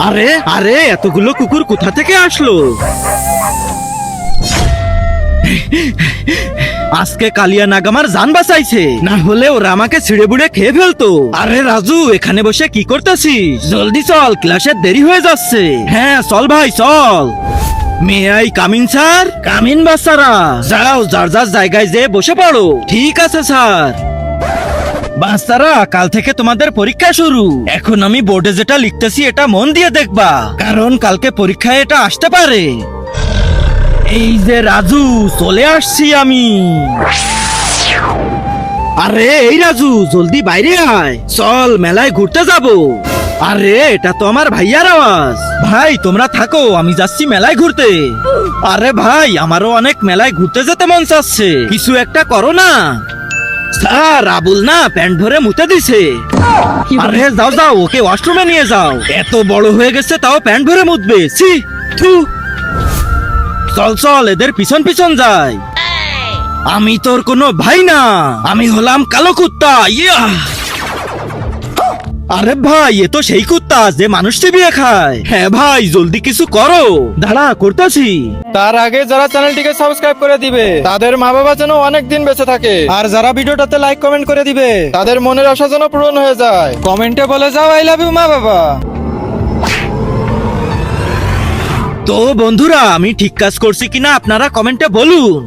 আরে আরে এতগুলো কুকুর কোথা থেকে আসলো? আজকে কালিয়া নাগ আমার জান বাঁচাইছে, না হলে ওরা আমাকে ছিঁড়ে বুড়ে খেয়ে ফেলতো। আরে রাজু, এখানে বসে কি করতেছিস? জলদি চল, ক্লাসের দেরি হয়ে যাচ্ছে। হ্যাঁ চল ভাই চল। May I come in sir? Come in বাচ্চারা, যাও যার যার জায়গায় যেয়ে বসে পড়ো। ঠিক আছে স্যার। বাচ্চারা, কাল থেকে তোমাদের পরীক্ষা শুরু। এখন আমি বোর্ডে যেটা লিখতেছি এটা মন দিয়ে দেখবা, কারণ কালকে পরীক্ষায় এটা আসতে পারে। এই যে রাজু, চলে আসছি আমি। আরে এই রাজু, জলদি বাইরে আয়, চল মেলায় ঘুরতে যাব। আরে এটা তো আমার ভাইয়ার আওয়াজ। ভাই তোমরা থাকো, আমি যাচ্ছি মেলায় ঘুরতে। আরে ভাই, আমারও অনেক মেলায় ঘুরতে যেতে মন চাচ্ছে, কিছু একটা করো না। স্যার, আবুল না প্যান্ট ধরে মুতে দিছে। আরে যাও যাও, ওকে ওয়াশরুমে নিয়ে যাও। এত বড় হয়ে গেছে তাও প্যান্ট ধরে মুতবে, ছি থু। চল চল, এদের পিছন পিছন যাই। আমি তোর কোনো ভাই না, আমি হলাম কালো কুত্তা। ইয়া! আরে ভাই, এ তো সেই কুত্তা যে মানুষ চিবিয়ে খায়। হ্যাঁ ভাই, জলদি কিছু করো। দাঁড়া, করতেছি। তার আগে যারা চ্যানেলটিকে সাবস্ক্রাইব করে দিবে তাদের মা বাবা যেন অনেক দিন বেঁচে থাকে, আর যারা ভিডিওটাতে লাইক কমেন্ট করে দিবে তাদের মনের আশা যেন পূরণ হয়ে যায়। কমেন্টে বলে যাও আই লাভ ইউ মা বাবা। তো বন্ধুরা, আমি ঠিক কাজ করছি কিনা আপনারা কমেন্টে বলুন।